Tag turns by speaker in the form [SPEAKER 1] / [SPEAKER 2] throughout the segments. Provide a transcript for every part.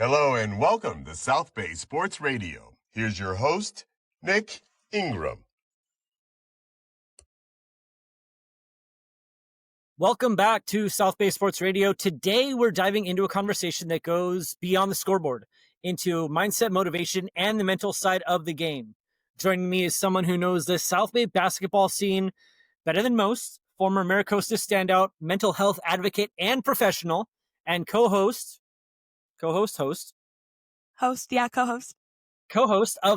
[SPEAKER 1] Hello and welcome to South Bay Sports Radio. Here's your host, Nick Ingram.
[SPEAKER 2] Welcome back to South Bay Sports Radio. Today, we're diving into a conversation that goes beyond the scoreboard, into mindset, motivation, and the mental side of the game. Joining me is someone who knows the South Bay basketball scene better than most, former Mira Costa standout, mental health advocate and professional, and co-host of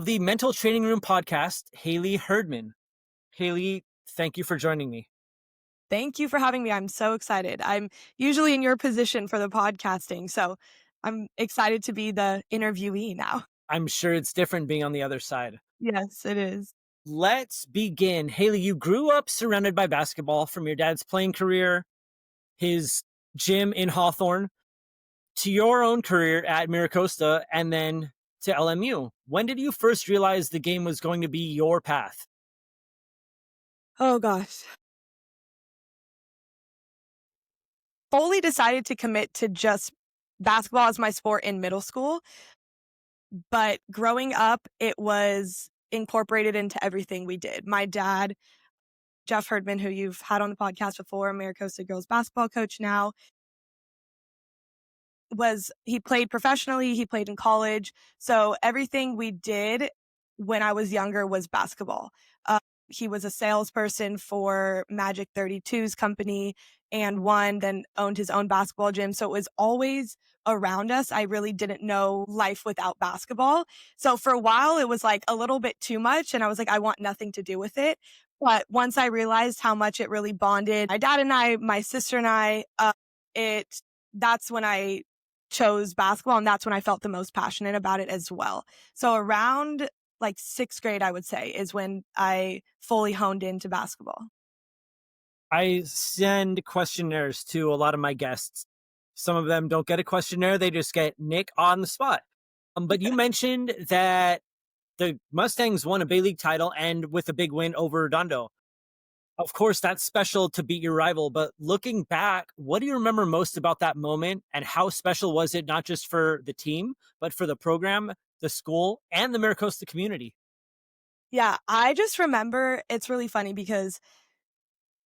[SPEAKER 2] the Mental Training Room podcast, Haley Herdman. Haley, thank you for joining me.
[SPEAKER 3] Thank you for having me. I'm so excited. I'm usually in your position for the podcasting, so I'm excited to be the interviewee now.
[SPEAKER 2] I'm sure it's different being on the other side.
[SPEAKER 3] Yes, it is.
[SPEAKER 2] Let's begin. Haley, you grew up surrounded by basketball from your dad's playing career, his gym in Hawthorne, to your own career at Mira Costa, and then to LMU. When did you first realize the game was going to be your path?
[SPEAKER 3] Oh, gosh. Fully decided to commit to just basketball as my sport in middle school. But growing up, it was incorporated into everything we did. My dad, Jeff Herdman, who you've had on the podcast before, Mira Costa girls basketball coach now, he played professionally, he played in college. So everything we did when I was younger was basketball. He was a salesperson for Magic 32's company and then owned his own basketball gym. So it was always around us. I really didn't know life without basketball. So for a while, it was like a little bit too much. And I was like, I want nothing to do with it. But once I realized how much it really bonded my dad and I, my sister and I, that's when I chose basketball. And that's when I felt the most passionate about it as well. So around like 6th grade, I would say, is when I fully honed into basketball.
[SPEAKER 2] I send questionnaires to a lot of my guests. Some of them don't get a questionnaire. They just get Nick on the spot. But you mentioned that the Mustangs won a Bay League title and with a big win over Redondo. Of course, that's special to beat your rival. But looking back, what do you remember most about that moment? And how special was it, not just for the team, but for the program, the school, and the Mira Costa community?
[SPEAKER 3] Yeah, I just remember, it's really funny because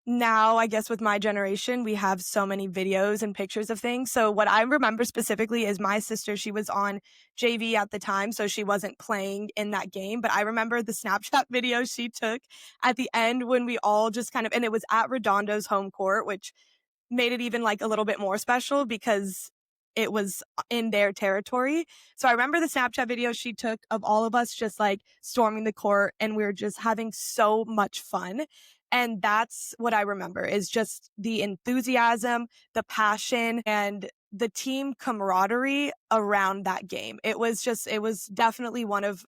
[SPEAKER 3] now, I guess with my generation, we have so many videos and pictures of things. So what I remember specifically is my sister, she was on JV at the time, so she wasn't playing in that game. But I remember the Snapchat video she took at the end when we all just and it was at Redondo's home court, which made it even like a little bit more special because it was in their territory. So I remember the Snapchat video she took of all of us just like storming the court, and we were just having so much fun. And that's what I remember, is just the enthusiasm, the passion, and the team camaraderie around that game. It was definitely one of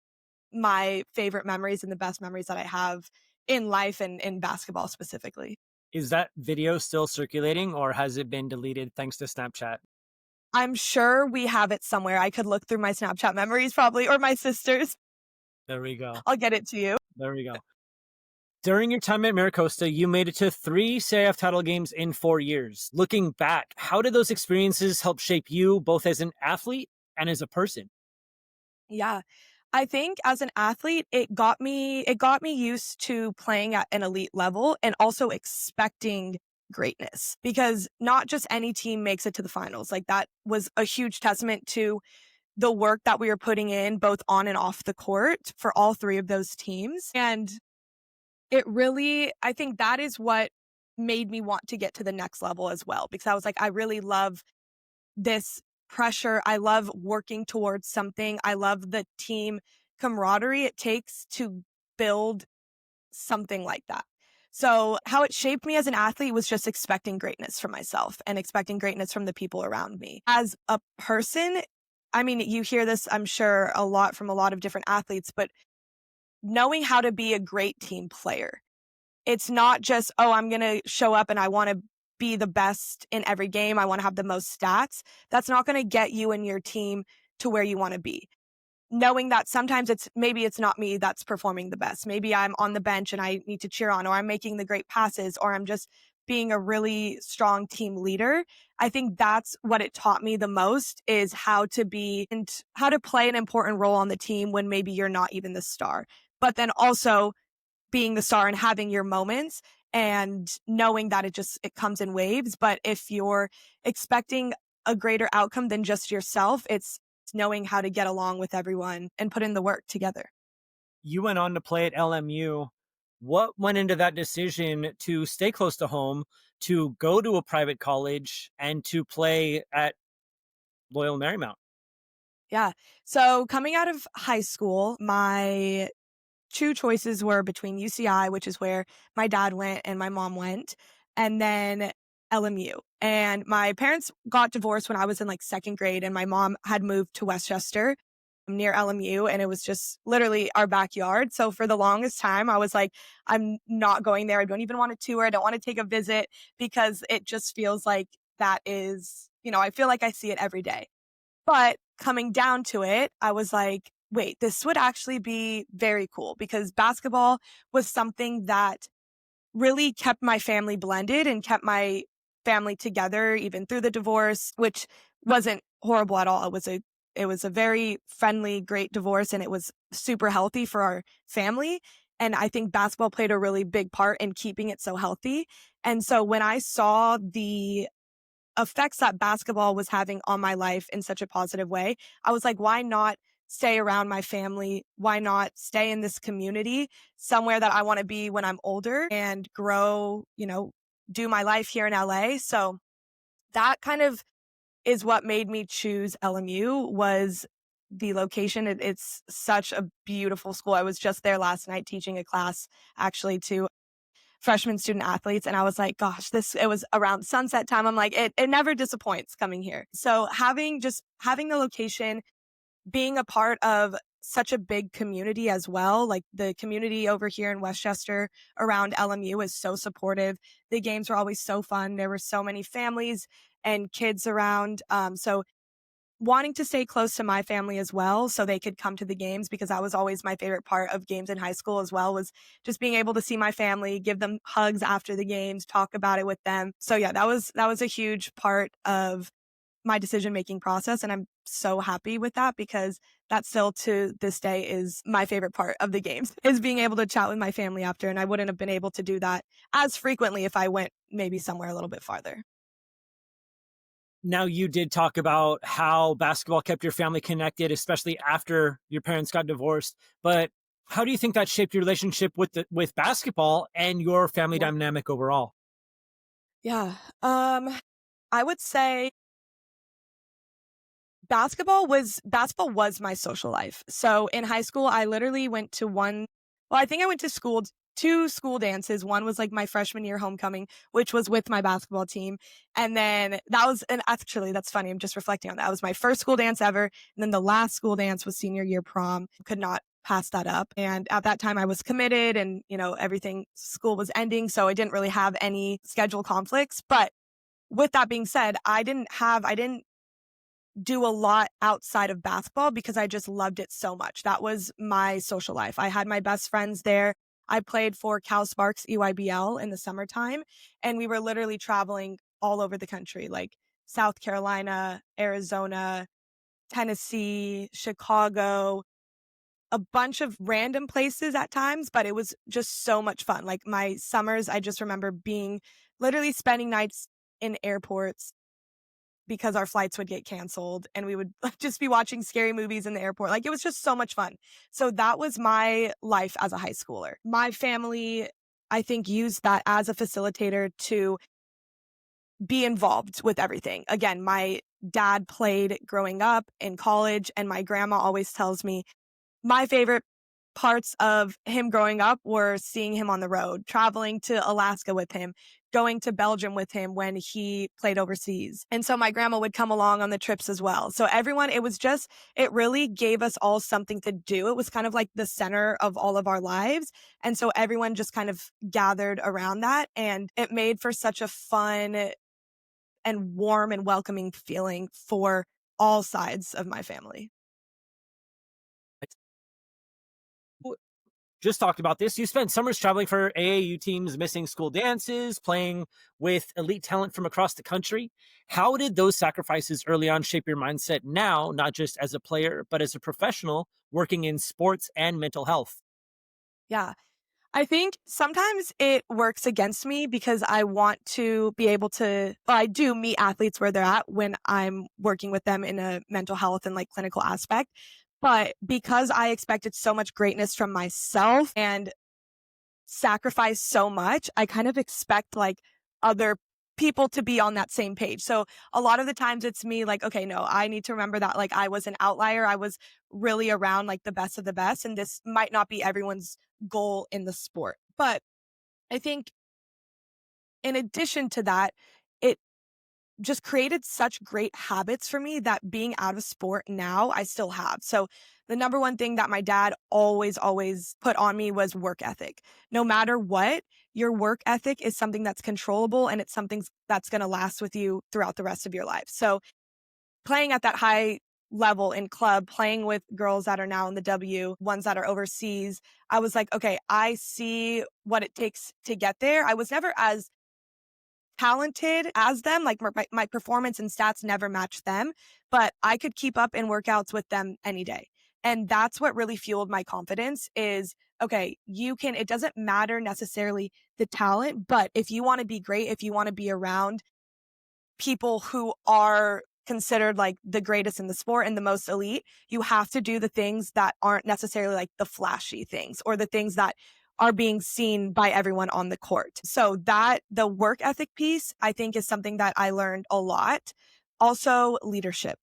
[SPEAKER 3] my favorite memories and the best memories that I have in life and in basketball specifically.
[SPEAKER 2] Is that video still circulating, or has it been deleted thanks to Snapchat?
[SPEAKER 3] I'm sure we have it somewhere. I could look through my Snapchat memories probably, or my sister's.
[SPEAKER 2] There we go.
[SPEAKER 3] I'll get it to you.
[SPEAKER 2] There we go. During your time at Mira Costa, you made it to 3 CIF title games in 4 years. Looking back, how did those experiences help shape you both as an athlete and as a person?
[SPEAKER 3] Yeah, I think as an athlete, it got me used to playing at an elite level and also expecting greatness, because not just any team makes it to the finals. Like, that was a huge testament to the work that we were putting in both on and off the court for all 3 of those teams. And it really, I think that is what made me want to get to the next level as well, because I was like, I really love this pressure. I love working towards something. I love the team camaraderie it takes to build something like that. So how it shaped me as an athlete was just expecting greatness from myself and expecting greatness from the people around me. As a person, I mean, you hear this, I'm sure, a lot from a lot of different athletes, but knowing how to be a great team player. It's not just, oh, I'm going to show up and I want to be the best in every game. I want to have the most stats. That's not going to get you and your team to where you want to be. Knowing that sometimes maybe it's not me that's performing the best. Maybe I'm on the bench and I need to cheer on, or I'm making the great passes, or I'm just being a really strong team leader. I think that's what it taught me the most, is how to play an important role on the team when maybe you're not even the star, but then also being the star and having your moments and knowing that it comes in waves. But if you're expecting a greater outcome than just yourself, it's knowing how to get along with everyone and put in the work together.
[SPEAKER 2] You went on to play at LMU. What went into that decision to stay close to home, to go to a private college, and to play at Loyola Marymount?
[SPEAKER 3] Yeah. So coming out of high school, my two choices were between UCI, which is where my dad went and my mom went, and then LMU. And my parents got divorced when I was in like second grade, and my mom had moved to Westchester near LMU, and it was just literally our backyard. So for the longest time, I was like, I'm not going there. I don't even want to tour. I don't want to take a visit, because it just feels like that is, I feel like I see it every day. But coming down to it, I was like, wait, this would actually be very cool, because basketball was something that really kept my family blended and kept my family together even through the divorce, which wasn't horrible at all. It was a very friendly, great divorce, and it was super healthy for our family. And I think basketball played a really big part in keeping it so healthy. And so when I saw the effects that basketball was having on my life in such a positive way, I was like, why not stay around my family? Why not stay in this community, somewhere that I want to be when I'm older and grow, do my life here in LA? So that kind of is what made me choose LMU, was the location. It's such a beautiful school. I was just there last night teaching a class actually to freshman student athletes. And I was like, gosh, it was around sunset time. I'm like, it never disappoints coming here. So having the location, being a part of such a big community as well, like the community over here in Westchester around LMU is so supportive. The games were always so fun. There were so many families and kids around. So wanting to stay close to my family as well, so they could come to the games, because that was always my favorite part of games in high school as well, was just being able to see my family, give them hugs after the games, talk about it with them. So yeah, that was a huge part of my decision-making process. And I'm so happy with that, because that still to this day is my favorite part of the games, is being able to chat with my family after. And I wouldn't have been able to do that as frequently if I went maybe somewhere a little bit farther.
[SPEAKER 2] Now, you did talk about how basketball kept your family connected, especially after your parents got divorced. But how do you think that shaped your relationship with basketball and your family dynamic overall?
[SPEAKER 3] Yeah. I would say basketball was my social life. So in high school, I literally went to I think I went to two school dances. One was like my freshman year homecoming, which was with my basketball team. And then and actually that's funny. I'm just reflecting on that. That was my first school dance ever. And then the last school dance was senior year prom. Could not pass that up. And at that time I was committed, and, everything, school was ending. So I didn't really have any schedule conflicts. But with that being said, I didn't do a lot outside of basketball, because I just loved it so much. That was my social life. I had my best friends there. I played for Cal Sparks EYBL in the summertime, and we were literally traveling all over the country, like South Carolina, Arizona, Tennessee, Chicago, a bunch of random places at times, but it was just so much fun. Like my summers, I just remember literally spending nights in airports, because our flights would get canceled, and we would just be watching scary movies in the airport. Like, it was just so much fun. So that was my life as a high schooler. My family, I think, used that as a facilitator to be involved with everything. Again, my dad played growing up, in college, and my grandma always tells me my favorite parts of him growing up were seeing him on the road, traveling to Alaska with him, going to Belgium with him when he played overseas. And so my grandma would come along on the trips as well. So it really gave us all something to do. It was kind of like the center of all of our lives. And so everyone just kind of gathered around that, and it made for such a fun and warm and welcoming feeling for all sides of my family.
[SPEAKER 2] just talked about this. You spent summers traveling for AAU teams, missing school dances, playing with elite talent from across the country. How did those sacrifices early on shape your mindset now, not just as a player, but as a professional working in sports and mental health?
[SPEAKER 3] Yeah. I think sometimes it works against me because I want to be able to, well, I do meet athletes where they're at when I'm working with them in a mental health and like clinical aspect. But because I expected so much greatness from myself and sacrifice so much, I kind of expect like other people to be on that same page. So a lot of the times it's me like, okay, no, I need to remember that like I was an outlier. I was really around like the best of the best. And this might not be everyone's goal in the sport. But I think in addition to that, it just created such great habits for me that being out of sport now I still have. So the number one thing that my dad always put on me was work ethic. No matter what, your work ethic is something that's controllable and it's something that's going to last with you throughout the rest of your life. So playing at that high level in club, playing with girls that are now in the W, ones that are overseas, I was like, okay, I see what it takes to get there. I was never as talented as them. Like my performance and stats never matched them, but I could keep up in workouts with them any day. And that's what really fueled my confidence is, okay, it doesn't matter necessarily the talent, but if you want to be great, if you want to be around people who are considered like the greatest in the sport and the most elite, you have to do the things that aren't necessarily like the flashy things or the things that are being seen by everyone on the court. So that the work ethic piece, I think is something that I learned a lot. Also leadership.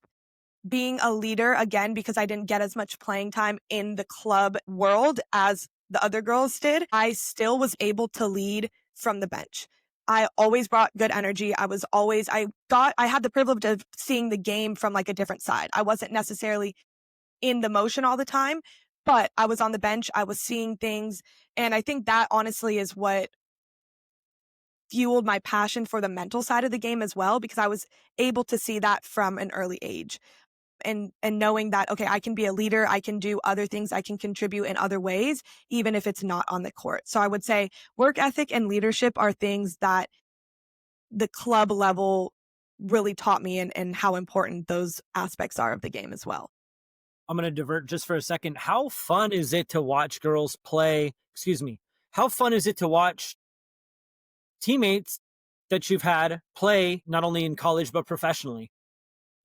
[SPEAKER 3] Being a leader, again, because I didn't get as much playing time in the club world as the other girls did, I still was able to lead from the bench. I always brought good energy. I had the privilege of seeing the game from like a different side. I wasn't necessarily in the motion all the time, but I was on the bench. I was seeing things. And I think that honestly is what fueled my passion for the mental side of the game as well, because I was able to see that from an early age. And knowing that, okay, I can be a leader, I can do other things, I can contribute in other ways, even if it's not on the court. So I would say work ethic and leadership are things that the club level really taught me and how important those aspects are of the game as well.
[SPEAKER 2] I'm going to divert just for a second. How fun is it to watch girls play? Excuse me. How fun is it to watch teammates that you've had play not only in college, but professionally?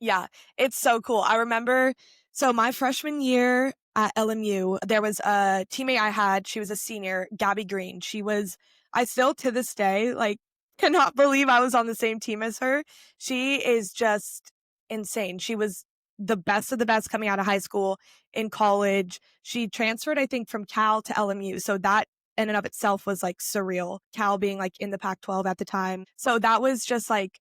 [SPEAKER 3] Yeah, it's so cool. I remember, so my freshman year at LMU, there was a teammate I had. She was a senior, Gabby Green. I still to this day, like, cannot believe I was on the same team as her. She is just insane. She was the best of the best coming out of high school. In college, she transferred, I think, from Cal to LMU. So that in and of itself was like surreal. Cal being like in the Pac-12 at the time. So that was just like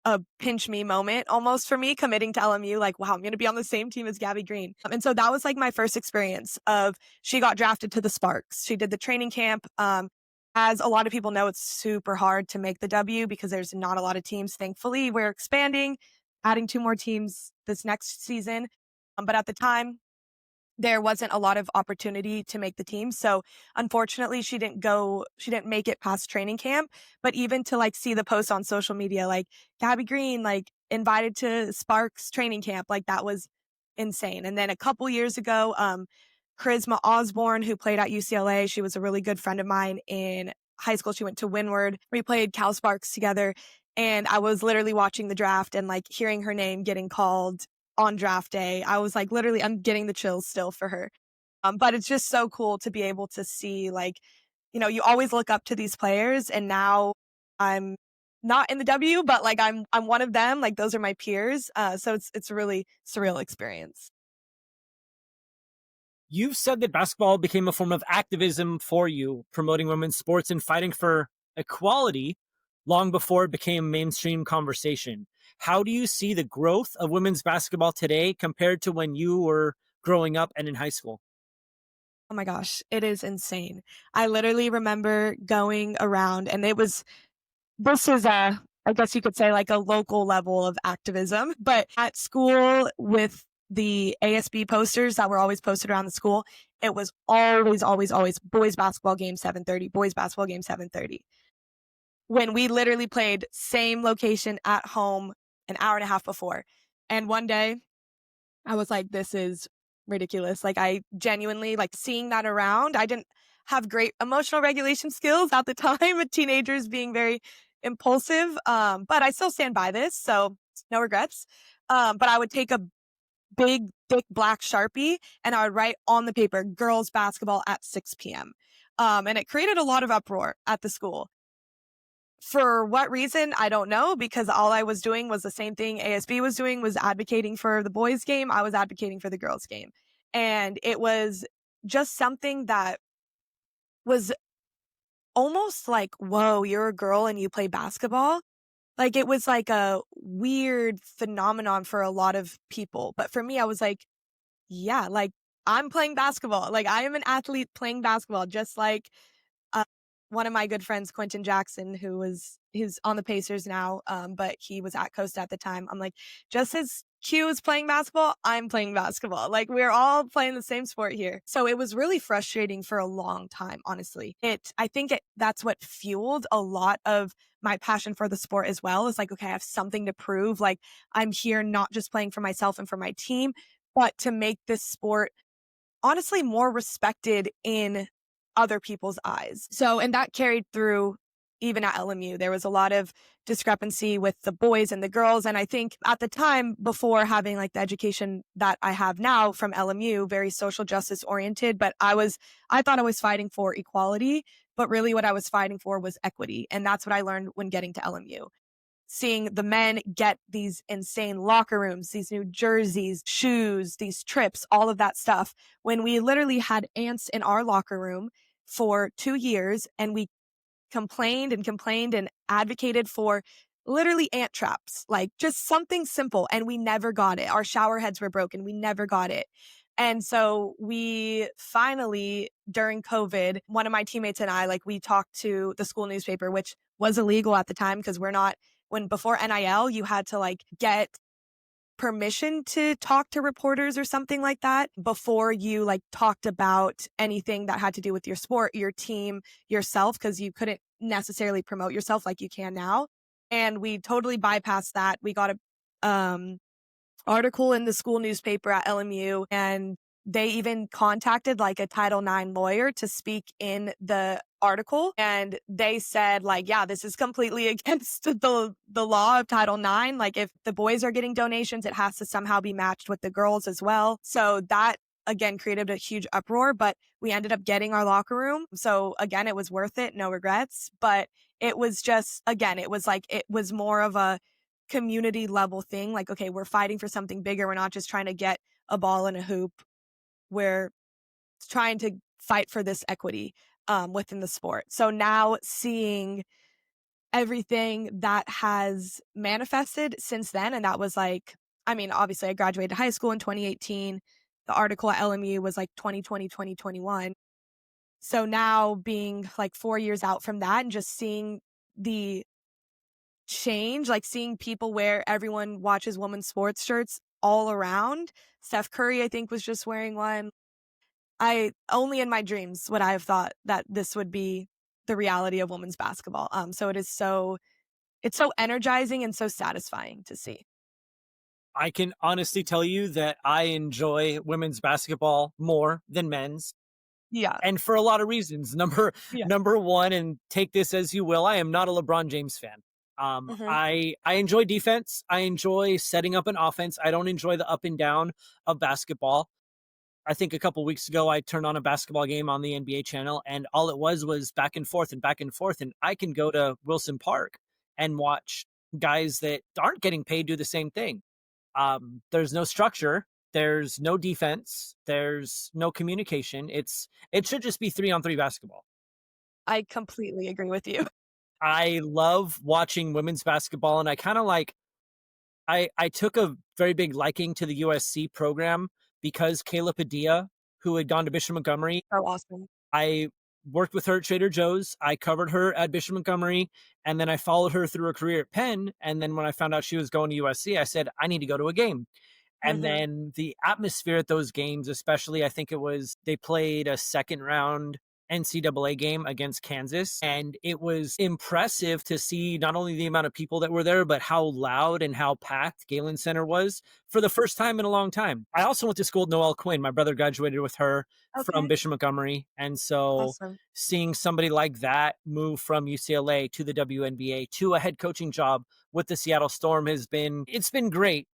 [SPEAKER 3] a pinch me moment almost for me committing to LMU, like, wow, I'm going to be on the same team as Gabby Green. And so that was like my first experience of, she got drafted to the Sparks. She did the training camp. As a lot of people know, it's super hard to make the W because there's not a lot of teams. Thankfully, we're expanding, adding 2 more teams this next season. But at the time, there wasn't a lot of opportunity to make the team. So unfortunately, she didn't make it past training camp. But even to like see the posts on social media, like Gabby Green, like invited to Sparks training camp, like that was insane. And then a couple years ago, Charisma Osborne, who played at UCLA, she was a really good friend of mine in high school. She went to Windward. We played Cal Sparks together. And I was literally watching the draft and like hearing her name getting called on draft day. I was like, literally, I'm getting the chills still for her. But it's just so cool to be able to see, like, you always look up to these players, and now I'm not in the W, but like I'm one of them. Like those are my peers. So it's a really surreal experience.
[SPEAKER 2] You've said that basketball became a form of activism for you, promoting women's sports and fighting for equality long before it became mainstream conversation. How do you see the growth of women's basketball today compared to when you were growing up and in high school?
[SPEAKER 3] Oh my gosh, it is insane. I literally remember going around, and this is I guess you could say like a local level of activism, but at school with the ASB posters that were always posted around the school, it was always, always, always boys basketball game 7:30, boys basketball game 7:30. When we literally played same location at home an hour and a half before. And one day I was like, this is ridiculous. Like, I genuinely, like, seeing that around, I didn't have great emotional regulation skills at the time, with teenagers being very impulsive. But I still stand by this, so no regrets. But I would take a big, thick black Sharpie and I would write on the paper, girls basketball at 6 p.m. And it created a lot of uproar at the school. For what reason, I don't know, because all I was doing was the same thing ASB was doing, was advocating for the boys game. I was advocating for the girls game. And it was just something that was almost like, whoa, you're a girl and you play basketball. Like, it was like a weird phenomenon for a lot of people. But for me, I was like, yeah, like, I'm playing basketball. Like, I am an athlete playing basketball, just like one of my good friends, Quentin Jackson, he's on the Pacers now, but he was at Costa at the time. I'm like, just as Q is playing basketball, I'm playing basketball. Like, we're all playing the same sport here. So it was really frustrating for a long time, honestly. I think that's what fueled a lot of my passion for the sport as well. Is like, okay, I have something to prove. Like, I'm here not just playing for myself and for my team, but to make this sport honestly more respected in other people's eyes. So, and that carried through even at LMU. There was a lot of discrepancy with the boys and the girls. And I think at the time, before having like the education that I have now from LMU, very social justice oriented, but I thought I was fighting for equality, but really what I was fighting for was equity. And that's what I learned when getting to LMU. Seeing the men get these insane locker rooms, these new jerseys, shoes, these trips, all of that stuff. When we literally had ants in our locker room for 2 years, and we complained and advocated for literally ant traps, like just something simple, and we never got it. Our shower heads were broken. We never got it. And so we finally, during COVID, one of my teammates and I, like, we talked to the school newspaper, which was illegal at the time because before NIL, you had to like get permission to talk to reporters or something like that before you like talked about anything that had to do with your sport, your team, yourself, because you couldn't necessarily promote yourself like you can now. And we totally bypassed that. We got a article in the school newspaper at LMU, and they even contacted like a Title IX lawyer to speak in the article. And they said, like, yeah, this is completely against the law of Title IX. Like, if the boys are getting donations, it has to somehow be matched with the girls as well. So that, again, created a huge uproar, but we ended up getting our locker room. So again, it was worth it. No regrets. But it was just, again, it was more of a community level thing. Like, okay, we're fighting for something bigger. We're not just trying to get a ball in a hoop. We're trying to fight for this equity within the sport. So now seeing everything that has manifested since then, and that was like, I mean, obviously I graduated high school in 2018. The article at LMU was like 2020, 2021. So now being like 4 years out from that and just seeing the change, like seeing people wear, everyone watches women's sports shirts all around. Steph Curry, I think, was just wearing one. Only in my dreams would I have thought that this would be the reality of women's basketball. So it's so energizing and so satisfying to see.
[SPEAKER 2] I can honestly tell you that I enjoy women's basketball more than men's.
[SPEAKER 3] Yeah.
[SPEAKER 2] And for a lot of reasons. Number one, and take this as you will, I am not a LeBron James fan. I enjoy defense. I enjoy setting up an offense. I don't enjoy the up and down of basketball. I think a couple weeks ago, I turned on a basketball game on the NBA channel, and all it was back and forth and back and forth. And I can go to Wilson Park and watch guys that aren't getting paid do the same thing. There's no structure. There's no defense. There's no communication. It should just be 3-on-3 basketball.
[SPEAKER 3] I completely agree with you.
[SPEAKER 2] I love watching women's basketball, and I kind of like, I took a very big liking to the USC program because Kayla Padilla, who had gone to Bishop Montgomery.
[SPEAKER 3] So awesome.
[SPEAKER 2] I worked with her at Trader Joe's. I covered her at Bishop Montgomery, and then I followed her through her career at Penn. And then when I found out she was going to USC, I said, I need to go to a game. And then the atmosphere at those games, especially, I think it was, they played a second round NCAA game against Kansas. And it was impressive to see not only the amount of people that were there, but how loud and how packed Galen Center was for the first time in a long time. I also went to school with Noelle Quinn. My brother graduated with her from Bishop Montgomery. And so seeing somebody like that move from UCLA to the WNBA to a head coaching job with the Seattle Storm it's been great.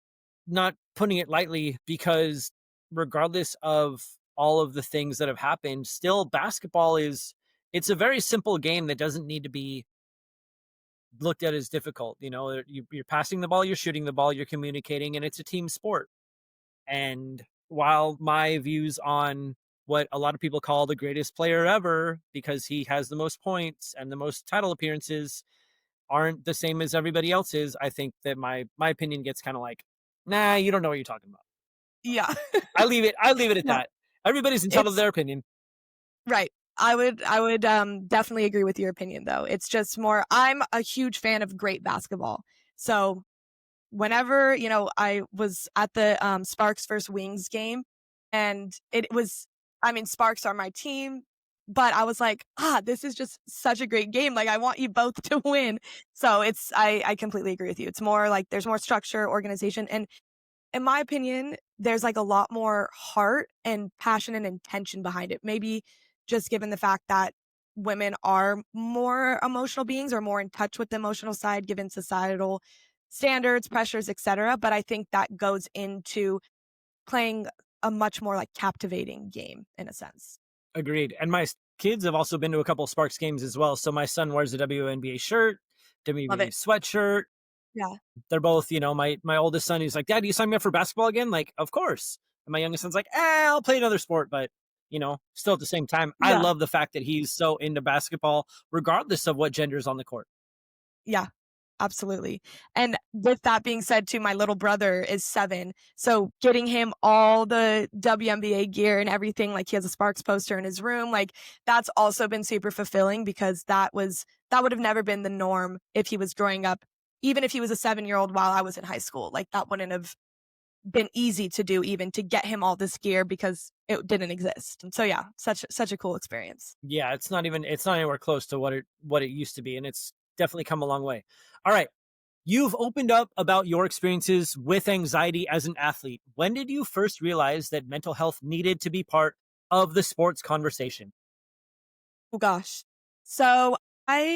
[SPEAKER 2] Not putting it lightly, because regardless of all of the things that have happened, still basketball it's a very simple game that doesn't need to be looked at as difficult. You're passing the ball, you're shooting the ball, you're communicating, and it's a team sport. And while my views on what a lot of people call the greatest player ever, because he has the most points and the most title appearances, aren't the same as everybody else's, I think that my opinion gets kind of like, nah, you don't know what you're talking about.
[SPEAKER 3] Yeah.
[SPEAKER 2] I leave it at that. Everybody's entitled to their opinion.
[SPEAKER 3] Right. I would definitely agree with your opinion, though. It's just more, I'm a huge fan of great basketball. So whenever, I was at the Sparks versus Wings game, and Sparks are my team, but I was like, this is just such a great game. Like, I want you both to win. So I completely agree with you. It's more like there's more structure, organization, and in my opinion, there's like a lot more heart and passion and intention behind it. Maybe just given the fact that women are more emotional beings, or more in touch with the emotional side, given societal standards, pressures, etc. But I think that goes into playing a much more like captivating game in a sense.
[SPEAKER 2] Agreed. And my kids have also been to a couple Sparks games as well. So my son wears a WNBA shirt, WNBA sweatshirt.
[SPEAKER 3] Yeah.
[SPEAKER 2] They're both, my oldest son, he's like, Dad, you sign me up for basketball again? Like, of course. And my youngest son's like, I'll play another sport. But, still at the same time, I love the fact that he's so into basketball, regardless of what gender's on the court.
[SPEAKER 3] Yeah, absolutely. And with that being said, too, my little brother is 7. So getting him all the WNBA gear and everything, like he has a Sparks poster in his room, like that's also been super fulfilling, because that would have never been the norm if he was growing up. Even if he was a 7-year-old while I was in high school, like that wouldn't have been easy to do, even to get him all this gear, because it didn't exist. And so yeah, such a cool experience.
[SPEAKER 2] Yeah, it's not anywhere close to what it used to be, and it's definitely come a long way. All right. You've opened up about your experiences with anxiety as an athlete. When did you first realize that mental health needed to be part of the sports conversation?
[SPEAKER 3] Oh gosh. So I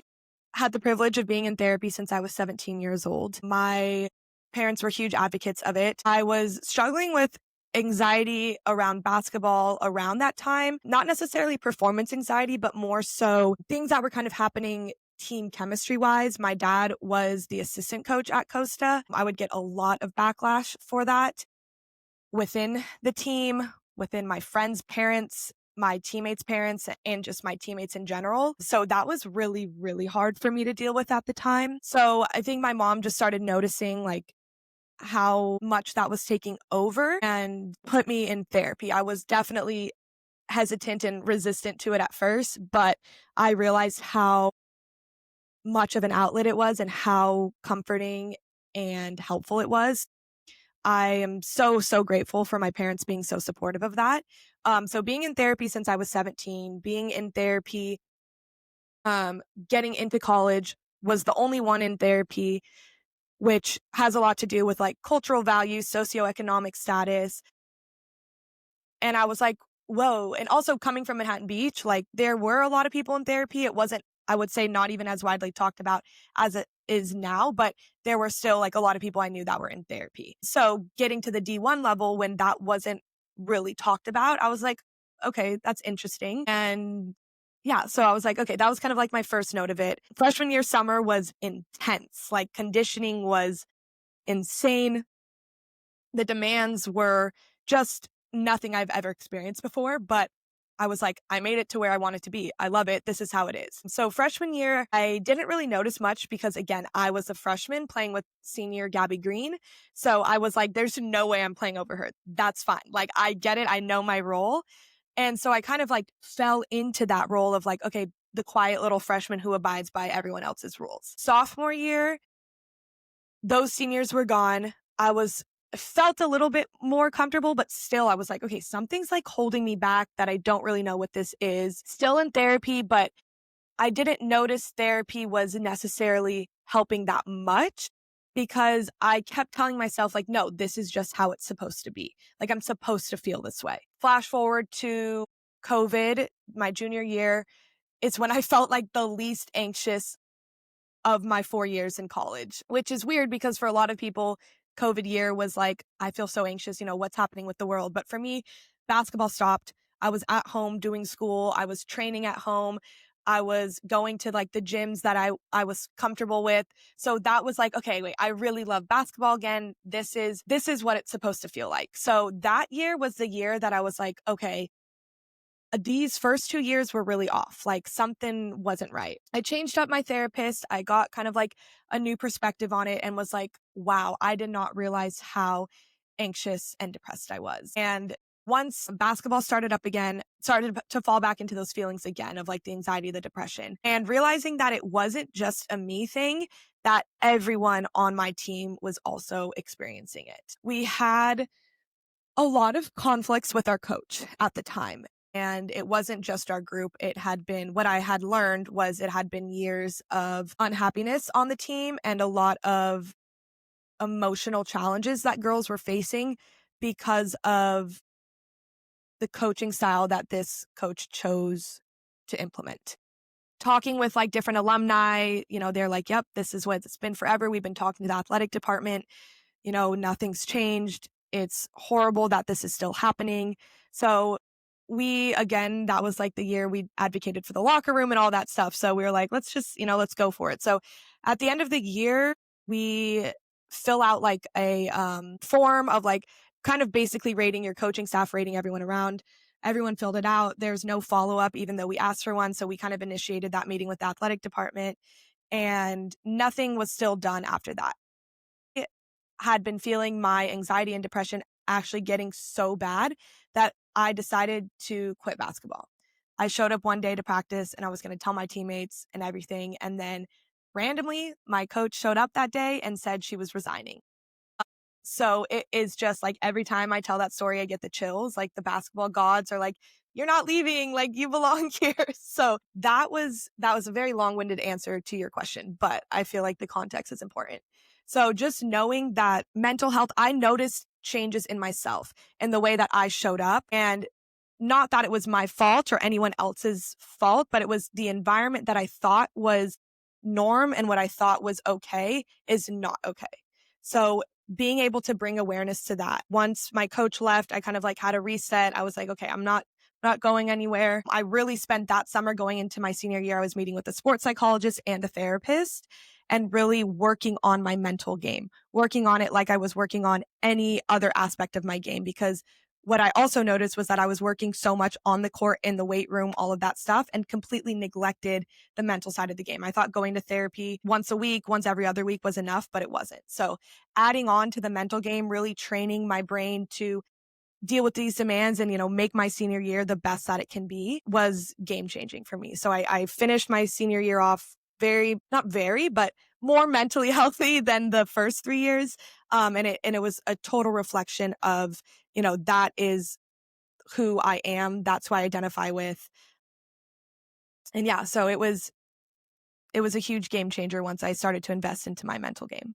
[SPEAKER 3] had the privilege of being in therapy since I was 17 years old. My parents were huge advocates of it. I was struggling with anxiety around basketball around that time, not necessarily performance anxiety, but more so things that were kind of happening team chemistry wise. My dad was the assistant coach at Costa. I would get a lot of backlash for that within the team, within my friends' parents, my teammates' parents, and just my teammates in general. So that was really, really hard for me to deal with at the time. So I think my mom just started noticing like how much that was taking over and put me in therapy. I was definitely hesitant and resistant to it at first, but I realized how much of an outlet it was and how comforting and helpful it was. I am so, so grateful for my parents being so supportive of that. So being in therapy since I was 17, being in therapy, getting into college, was the only one in therapy, which has a lot to do with like cultural values, socioeconomic status. And I was like, whoa. And also coming from Manhattan Beach, like there were a lot of people in therapy. It wasn't, I would say, not even as widely talked about as it is now, but there were still like a lot of people I knew that were in therapy. So getting to the D1 level when that wasn't really talked about, I was like, okay, that's interesting. And yeah, so I was like, okay, that was kind of like my first note of it. Freshman year summer was intense. Like conditioning was insane. The demands were just nothing I've ever experienced before, but I was like, I made it to where I wanted to be. I love it. This is how it is. So freshman year, I didn't really notice much because, again, I was a freshman playing with senior Gabby Green. So I was like, there's no way I'm playing over her. That's fine. Like, I get it. I know my role. And so I kind of like fell into that role of like, okay, the quiet little freshman who abides by everyone else's rules. Sophomore year, those seniors were gone. I was felt a little bit more comfortable, but still I was like, okay, something's like holding me back that I don't really know what this is. Still in therapy, but I didn't notice therapy was necessarily helping that much because I kept telling myself, like, no, this is just how it's supposed to be. Like, I'm supposed to feel this way. Flash forward to COVID, my junior year, it's when I felt like the least anxious of my 4 years in college, which is weird because for a lot of people, COVID year was like, I feel so anxious, what's happening with the world. But for me, basketball stopped. I was at home doing school. I was training at home. I was going to like the gyms that I was comfortable with. So that was like, okay, wait, I really love basketball again. This is what it's supposed to feel like. So that year was the year that I was like, okay, these first 2 years were really off. Like something wasn't right. I changed up my therapist. I got kind of like a new perspective on it and was like, wow, I did not realize how anxious and depressed I was. And once basketball started up again, started to fall back into those feelings again of like the anxiety, the depression, and realizing that it wasn't just a me thing, that everyone on my team was also experiencing it. We had a lot of conflicts with our coach at the time. And it wasn't just our group. It had been, what I had learned was it had been years of unhappiness on the team and a lot of emotional challenges that girls were facing because of the coaching style that this coach chose to implement. Talking with like different alumni, they're like, yep, this is what it's been forever. We've been talking to the athletic department. Nothing's changed. It's horrible that this is still happening. So again, that was like the year we advocated for the locker room and all that stuff. So we were like, let's just, let's go for it. So at the end of the year, we fill out like a form of like kind of basically rating your coaching staff, rating everyone around. Everyone filled it out. There's no follow-up, even though we asked for one. So we kind of initiated that meeting with the athletic department and nothing was still done after that. Had been feeling my anxiety and depression actually getting so bad that I decided to quit basketball. I showed up one day to practice and I was going to tell my teammates and everything. And then randomly, my coach showed up that day and said she was resigning. So it is just like every time I tell that story, I get the chills. Like the basketball gods are like, you're not leaving, like you belong here. So that was a very long-winded answer to your question, but I feel like the context is important. So just knowing that mental health, I noticed changes in myself and the way that I showed up, and not that it was my fault or anyone else's fault, but it was the environment that I thought was norm and what I thought was okay is not okay. So being able to bring awareness to that. Once my coach left, I kind of like had a reset. I was like, okay, I'm not going anywhere. I really spent that summer going into my senior year. I was meeting with a sports psychologist and a therapist and really working on my mental game, working on it like I was working on any other aspect of my game. Because what I also noticed was that I was working so much on the court, in the weight room, all of that stuff, and completely neglected the mental side of the game. I thought going to therapy once a week, once every other week was enough, but it wasn't. So adding on to the mental game, really training my brain to deal with these demands and, make my senior year the best that it can be was game changing for me. So I finished my senior year off but more mentally healthy than the first 3 years. And it was a total reflection of, that is who I am. That's who I identify with. And yeah, so it was a huge game changer once I started to invest into my mental game.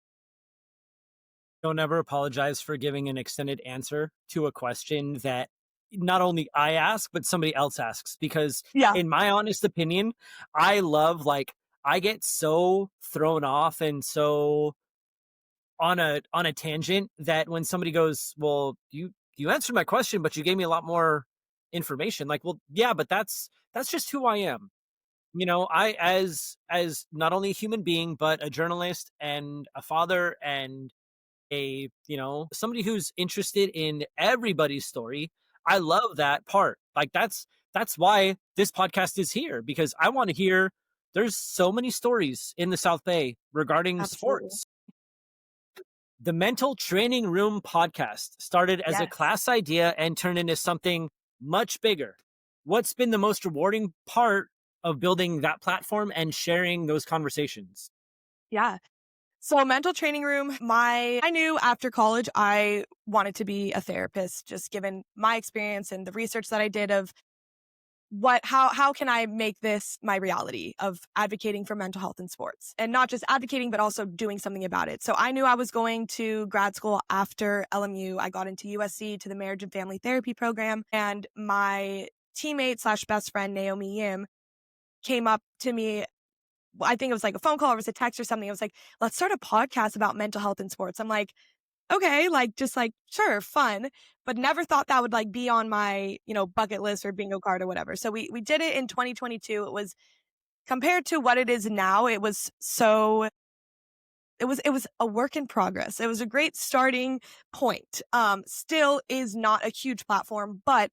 [SPEAKER 2] Don't ever apologize for giving an extended answer to a question that not only I ask, but somebody else asks. Because in my honest opinion, I love, I get so thrown off and so on a tangent that when somebody goes, well, you answered my question, but you gave me a lot more information. Like, well, yeah, but that's just who I am. I, as not only a human being, but a journalist and a father and somebody who's interested in everybody's story. I love that part. Like that's why this podcast is here, because I want to hear, there's so many stories in the South Bay regarding sports. The Mental Training Room podcast started as a class idea and turned into something much bigger. What's been the most rewarding part of building that platform and sharing those conversations?
[SPEAKER 3] Yeah. So mental training room, I knew after college I wanted to be a therapist, just given my experience and the research that I did of how can I make this my reality of advocating for mental health in sports, and not just advocating, but also doing something about it. So I knew I was going to grad school after LMU. I got into USC to the marriage and family therapy program, and my teammate slash best friend, Naomi Yim, came up to me. I think it was like a phone call or it was a text or something. I was like, let's start a podcast about mental health in sports. I'm like, okay, like, just like, sure, fun, but never thought that would like be on my, bucket list or bingo card or whatever. So we did it in 2022. It was, compared to what it is now, it was a work in progress. It was a great starting point. Still is not a huge platform, but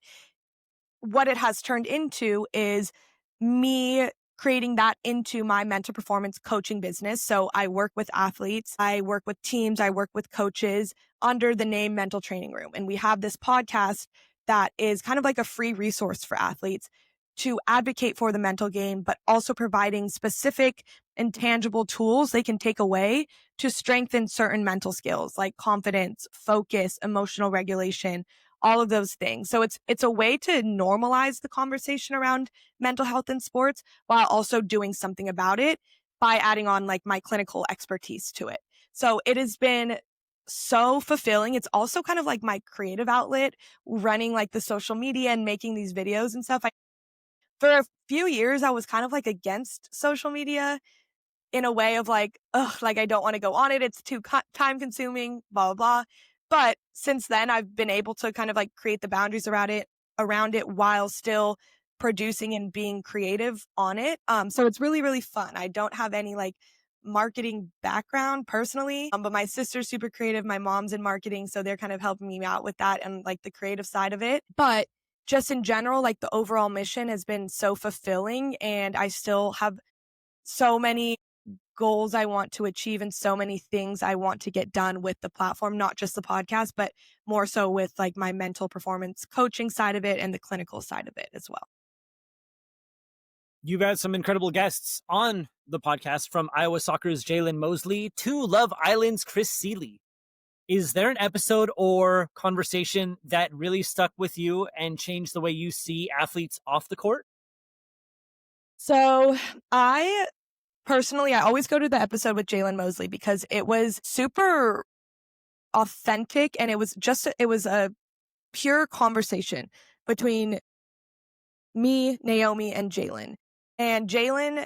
[SPEAKER 3] what it has turned into is me creating that into my mental performance coaching business. So I work with athletes, I work with teams, I work with coaches under the name Mental Training Room. And we have this podcast that is kind of like a free resource for athletes to advocate for the mental game, but also providing specific and tangible tools they can take away to strengthen certain mental skills like confidence, focus, emotional regulation, all of those things. So it's a way to normalize the conversation around mental health in sports while also doing something about it by adding on like my clinical expertise to it. So it has been so fulfilling. It's also kind of like my creative outlet, running like the social media and making these videos and stuff. For a few years, I was kind of like against social media in a way of like, ugh, like I don't want to go on it. It's too time consuming, blah, blah, blah. But since then, I've been able to kind of like create the boundaries around it while still producing and being creative on it. So it's really, really fun. I don't have any like marketing background personally, but my sister's super creative. My mom's in marketing, so they're kind of helping me out with that and like the creative side of it. But just in general, like the overall mission has been so fulfilling, and I still have so many goals I want to achieve and so many things I want to get done with the platform, not just the podcast, but more so with like my mental performance coaching side of it and the clinical side of it as well.
[SPEAKER 2] You've had some incredible guests on the podcast, from Iowa Soccer's Jalen Mosley to Love Island's Chris Seeley. Is there an episode or conversation that really stuck with you and changed the way you see athletes off the court?
[SPEAKER 3] So I always go to the episode with Jalen Mosley because it was super authentic, and it was a pure conversation between me, Naomi, and Jalen. And Jalen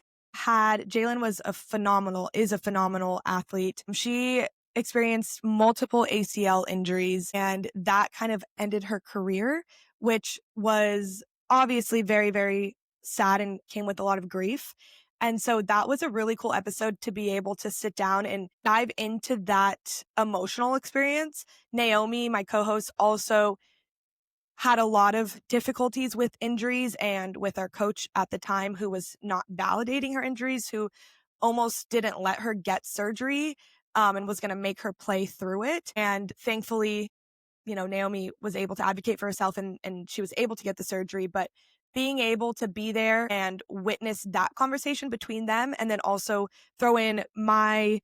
[SPEAKER 3] is a phenomenal athlete. She experienced multiple ACL injuries, and that kind of ended her career, which was obviously very, very sad and came with a lot of grief. And so that was a really cool episode to be able to sit down and dive into that emotional experience. Naomi, my co-host, also had a lot of difficulties with injuries and with our coach at the time, who was not validating her injuries, who almost didn't let her get surgery, and was going to make her play through it. And thankfully, Naomi was able to advocate for herself, and she was able to get the surgery. But being able to be there and witness that conversation between them, and then also throw in my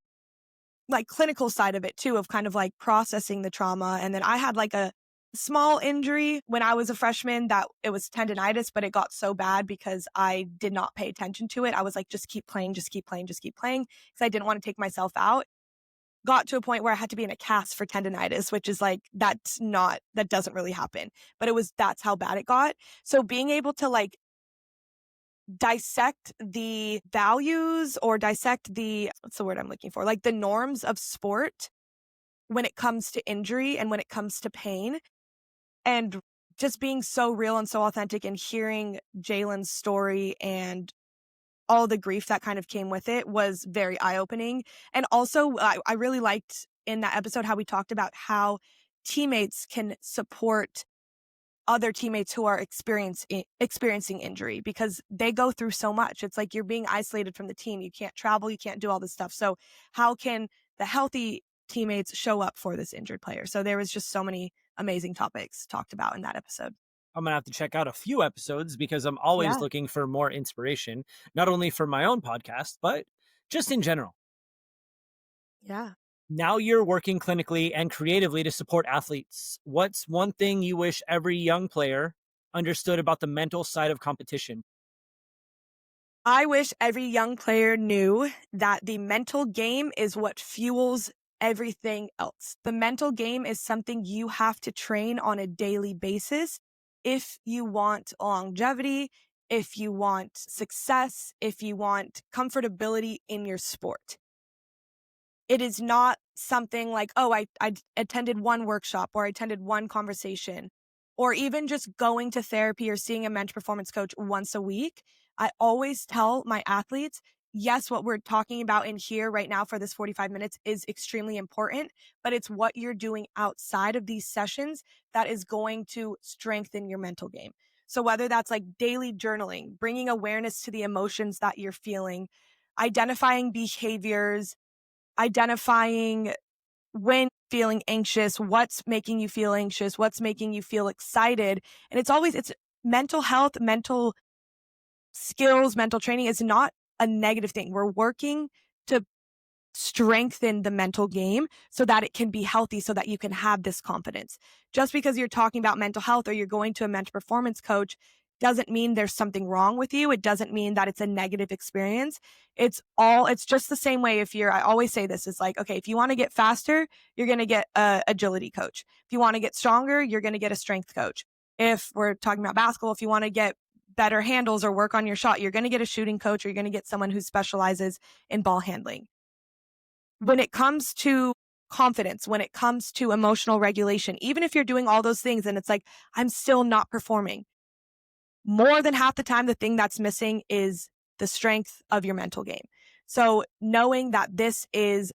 [SPEAKER 3] like clinical side of it too, of kind of like processing the trauma. And then I had like a small injury when I was a freshman that it was tendonitis, but it got so bad because I did not pay attention to it. I was like, just keep playing, just keep playing, just keep playing, because I didn't want to take myself out. Got to a point where I had to be in a cast for tendonitis, which is like, that doesn't really happen, but that's how bad it got. So being able to like dissect the values, or dissect what's the word I'm looking for? Like the norms of sport when it comes to injury and when it comes to pain, and just being so real and so authentic, and hearing Jalen's story and all the grief that kind of came with it was very eye-opening. And also, I really liked in that episode how we talked about how teammates can support other teammates who are experiencing injury, because they go through so much. It's like you're being isolated from the team. You can't travel, you can't do all this stuff. So how can the healthy teammates show up for this injured player? So there was just so many amazing topics talked about in that episode.
[SPEAKER 2] I'm going to have to check out a few episodes, because I'm always looking for more inspiration, not only for my own podcast, but just in general.
[SPEAKER 3] Yeah.
[SPEAKER 2] Now you're working clinically and creatively to support athletes. What's one thing you wish every young player understood about the mental side of competition?
[SPEAKER 3] I wish every young player knew that the mental game is what fuels everything else. The mental game is something you have to train on a daily basis if you want longevity, if you want success, if you want comfortability in your sport. It is not something like, oh, I attended one workshop or I attended one conversation, or even just going to therapy or seeing a mental performance coach once a week. I always tell my athletes, yes, what we're talking about in here right now for this 45 minutes is extremely important, but it's what you're doing outside of these sessions that is going to strengthen your mental game. So whether that's like daily journaling, bringing awareness to the emotions that you're feeling, identifying behaviors, identifying when feeling anxious, what's making you feel anxious, what's making you feel excited. And it's mental health, mental skills, mental training is not a negative thing. We're working to strengthen the mental game so that it can be healthy, so that you can have this confidence. Just because you're talking about mental health or you're going to a mental performance coach doesn't mean there's something wrong with you. It doesn't mean that it's a negative experience. It's just the same way. I always say this is like, okay, if you want to get faster, you're going to get a agility coach. If you want to get stronger, you're going to get a strength coach. If we're talking about basketball, if you want to get better handles or work on your shot, you're going to get a shooting coach, or you're going to get someone who specializes in ball handling. When it comes to confidence, when it comes to emotional regulation, even if you're doing all those things and it's like, I'm still not performing, more than half the time, the thing that's missing is the strength of your mental game. So knowing that this is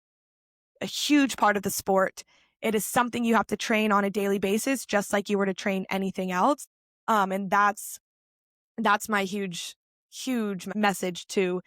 [SPEAKER 3] a huge part of the sport, it is something you have to train on a daily basis, just like you were to train anything else. And that's my huge message to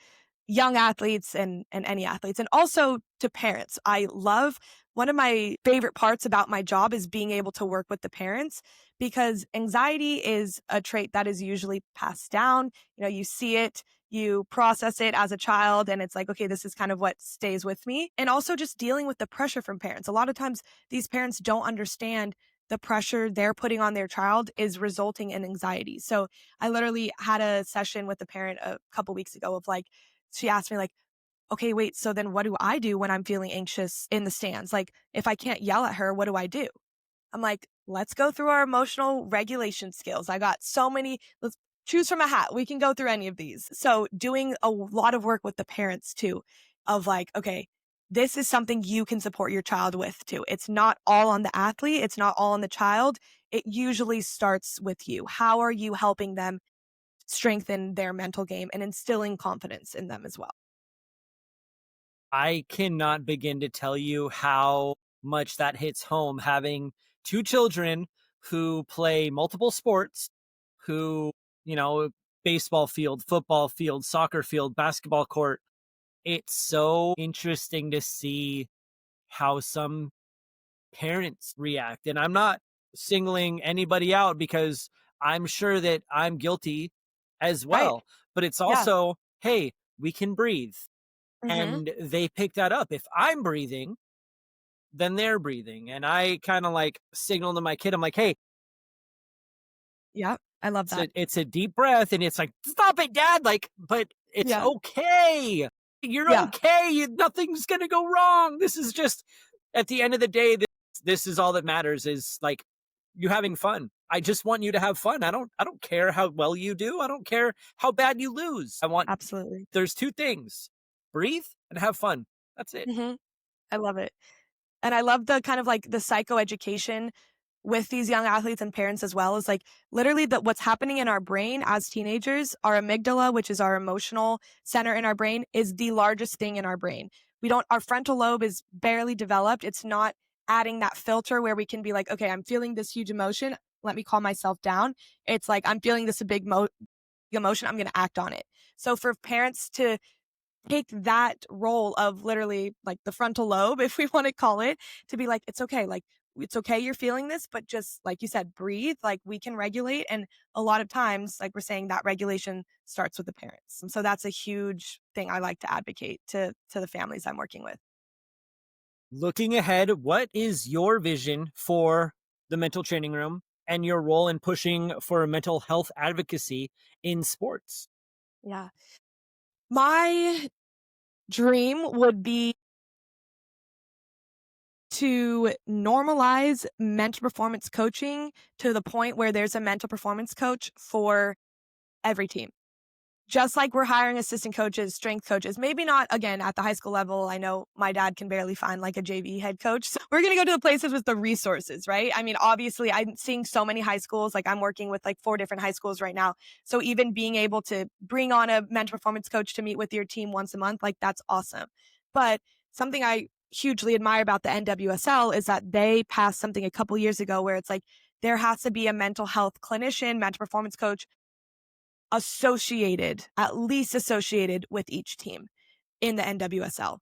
[SPEAKER 3] young athletes and any athletes, and also to parents. I love One of my favorite parts about my job is being able to work with the parents, because anxiety is a trait that is usually passed down. You see it, you process it as a child, and it's like, okay, this is kind of what stays with me. And also just dealing with the pressure from parents. A lot of times these parents don't understand the pressure they're putting on their child is resulting in anxiety. So I literally had a session with a parent a couple weeks ago of like, she asked me like, okay, wait, so then what do I do when I'm feeling anxious in the stands? Like, if I can't yell at her, what do I do? I'm like, let's go through our emotional regulation skills. I got so many. Let's choose from a hat. We can go through any of these. So doing a lot of work with the parents too, of like, okay, this is something you can support your child with too. It's not all on the athlete. It's not all on the child. It usually starts with you. How are you helping them strengthen their mental game and instilling confidence in them as well?
[SPEAKER 2] I cannot begin to tell you how much that hits home, having two children who play multiple sports, who, you know, baseball field, football field, soccer field, basketball court. It's so interesting to see how some parents react. And I'm not singling anybody out, because I'm sure that I'm guilty as
[SPEAKER 3] Right.
[SPEAKER 2] well. But it's
[SPEAKER 3] Yeah.
[SPEAKER 2] also, hey, we can breathe.
[SPEAKER 3] Hmm.
[SPEAKER 2] And they pick that up. If I'm breathing, then they're breathing. And I kind of like signal to my kid, I'm like, hey,
[SPEAKER 3] Yeah. I love that.
[SPEAKER 2] it's a deep breath. And it's like, stop it, dad. Like, but it's
[SPEAKER 3] Yeah.
[SPEAKER 2] okay. You're
[SPEAKER 3] Yeah.
[SPEAKER 2] okay. Nothing's going to go wrong. This is just, at the end of the day, this is all that matters, is like you having fun. I just want you to have fun. I don't care how well you do. I don't care how bad you lose.
[SPEAKER 3] Absolutely.
[SPEAKER 2] There's two things: breathe and have fun. That's it.
[SPEAKER 3] Hmm. I love it. And I love the kind of like the psychoeducation with these young athletes and parents as well, is like literally what's happening in our brain as teenagers. Our amygdala, which is our emotional center in our brain, is the largest thing in our brain. Our frontal lobe is barely developed. It's not adding that filter where we can be like, okay, I'm feeling this huge emotion. Let me calm myself down. It's like, I'm feeling this big emotion. I'm going to act on it. So for parents to take that role of literally like the frontal lobe, if we want to call it, to be like, it's okay. Like, it's okay you're feeling this, but just like you said, breathe. Like, we can regulate. And a lot of times, like we're saying, that regulation starts with the parents. And so that's a huge thing I like to advocate to the families I'm working with.
[SPEAKER 2] Looking ahead, what is your vision for the mental training room and your role in pushing for mental health advocacy in sports?
[SPEAKER 3] Yeah. My dream would be to normalize mental performance coaching to the point where there's a mental performance coach for every team. Just like we're hiring assistant coaches, strength coaches, maybe not again at the high school level. I know my dad can barely find like a JV head coach. So we're going to go to the places with the resources, right? I mean, obviously I'm seeing so many high schools, like I'm working with like 4 different high schools right now. So even being able to bring on a mental performance coach to meet with your team once a month, like that's awesome. But something I hugely admire about the NWSL is that they passed something a couple years ago where it's like there has to be a mental health clinician, mental performance coach at least associated with each team in the NWSL.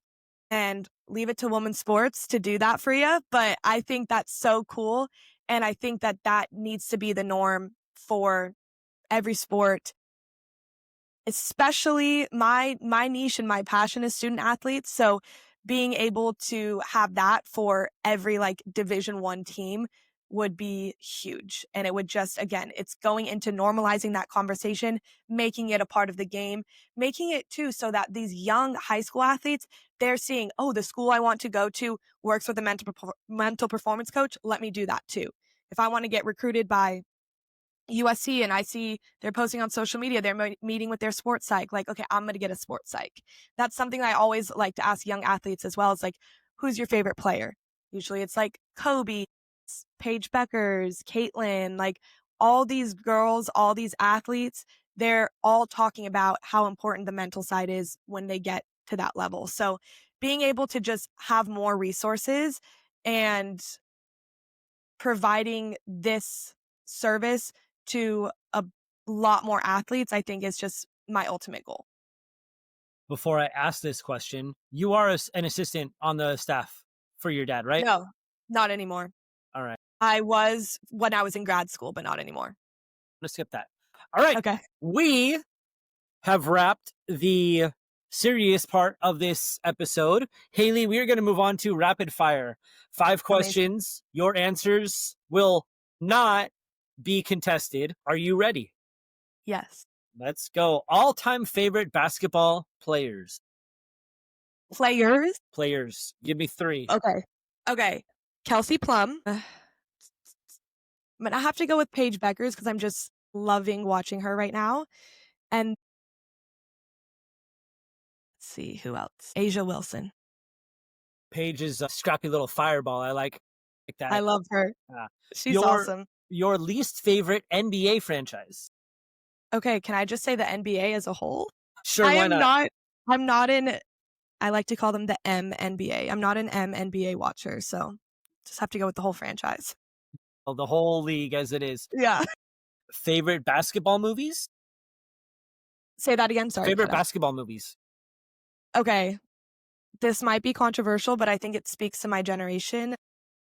[SPEAKER 3] And leave it to women's sports to do that for you. But I think that's so cool. And I think that that needs to be the norm for every sport, especially my niche and my passion is student athletes. So being able to have that for every like Division 1 team would be huge. And it would just, again, it's going into normalizing that conversation, making it a part of the game, making it too so that these young high school athletes, they're seeing, oh, the school I want to go to works with a mental performance coach. Let me do that too. If I want to get recruited by USC and I see they're posting on social media, they're meeting with their sports psych, like, okay, I'm going to get a sports psych. That's something I always like to ask young athletes as well. It's like, who's your favorite player? Usually it's like Kobe, Paige Beckers, Caitlin, like all these girls, all these athletes, they're all talking about how important the mental side is when they get to that level. So being able to just have more resources and providing this service to a lot more athletes, I think is just my ultimate goal.
[SPEAKER 2] Before I ask this question, you are an assistant on the staff for your dad, right?
[SPEAKER 3] No, not anymore.
[SPEAKER 2] All right.
[SPEAKER 3] I was when I was in grad school, but not anymore.
[SPEAKER 2] Let's skip that. All right.
[SPEAKER 3] Okay.
[SPEAKER 2] We have wrapped the serious part of this episode. Haley, we are going to move on to rapid fire. 5 questions. Amazing. Your answers will not be contested. Are you ready?
[SPEAKER 3] Yes.
[SPEAKER 2] Let's go. All-time favorite basketball players.
[SPEAKER 3] Players.
[SPEAKER 2] Give me 3.
[SPEAKER 3] Okay. Kelsey Plum. I'm going to have to go with Paige Beckers because I'm just loving watching her right now. And let's see who else. Asia Wilson.
[SPEAKER 2] Paige is a scrappy little fireball. I like that.
[SPEAKER 3] I love her. She's awesome.
[SPEAKER 2] Your least favorite NBA franchise.
[SPEAKER 3] Okay, can I just say the NBA as a whole?
[SPEAKER 2] Sure, why not?
[SPEAKER 3] I'm not in, I like to call them the MNBA. I'm not an MNBA watcher, so just have to go with the whole franchise.
[SPEAKER 2] Well, the whole league as it is.
[SPEAKER 3] Yeah.
[SPEAKER 2] Favorite basketball movies?
[SPEAKER 3] Say that again, sorry.
[SPEAKER 2] Favorite basketball movies?
[SPEAKER 3] Okay. This might be controversial, but I think it speaks to my generation,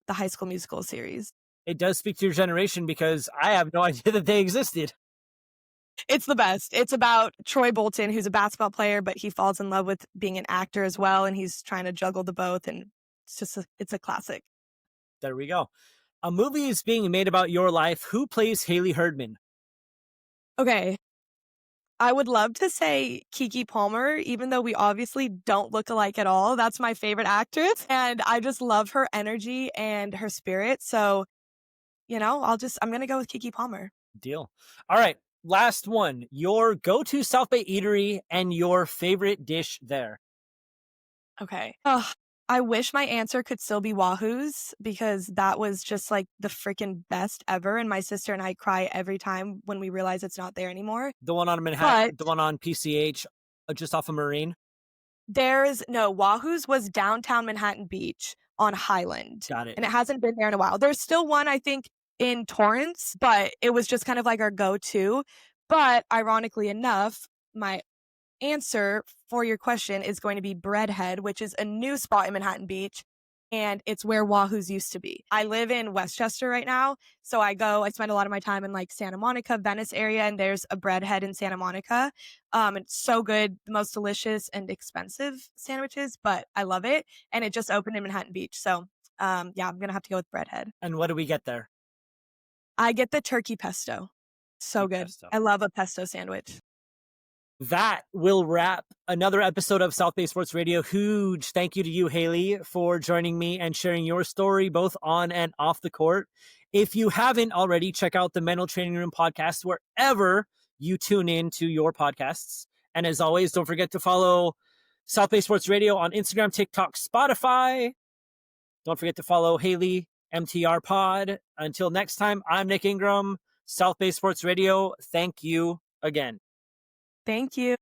[SPEAKER 3] the High School Musical series.
[SPEAKER 2] It does speak to your generation because I have no idea that they existed.
[SPEAKER 3] It's the best. It's about Troy Bolton, who's a basketball player, but he falls in love with being an actor as well, and he's trying to juggle the both, and it's a classic.
[SPEAKER 2] There we go. A movie is being made about your life. Who plays Haley Herdman?
[SPEAKER 3] Okay. I would love to say Keke Palmer, even though we obviously don't look alike at all. That's my favorite actress, and I just love her energy and her spirit. So, I'm going to go with Keke Palmer.
[SPEAKER 2] Deal. All right. Last one. Your go-to South Bay eatery and your favorite dish there.
[SPEAKER 3] Okay. I wish my answer could still be Wahoo's because that was just like the freaking best ever. And my sister and I cry every time when we realize it's not there anymore.
[SPEAKER 2] The one on Manhattan, the one on PCH, just off of Marine.
[SPEAKER 3] Wahoo's was downtown Manhattan Beach on Highland.
[SPEAKER 2] Got it.
[SPEAKER 3] And it hasn't been there in a while. There's still one, I think, in Torrance, but it was just kind of like our go-to. But ironically enough, my answer for your question is going to be Breadhead, which is a new spot in Manhattan Beach. and it's where Wahoo's used to be. I live in Westchester right now, so I spend a lot of my time in like Santa Monica, Venice area, and there's a breadhead in Santa Monica. It's so good, the most delicious and expensive sandwiches, but I love it. And it just opened in Manhattan Beach. So I'm gonna have to go with breadhead.
[SPEAKER 2] And what do we get there?
[SPEAKER 3] I get the turkey pesto. So good.
[SPEAKER 2] Pesto.
[SPEAKER 3] I love a pesto sandwich.
[SPEAKER 2] That will wrap another episode of South Bay Sports Radio. Huge thank you to you, Haley, for joining me and sharing your story both on and off the court. If you haven't already, check out the Mental Training Room podcast wherever you tune in to your podcasts. And as always, don't forget to follow South Bay Sports Radio on Instagram, TikTok, Spotify. Don't forget to follow Haley, MTR Pod. Until next time, I'm Nick Ingram, South Bay Sports Radio. Thank you again.
[SPEAKER 3] Thank you.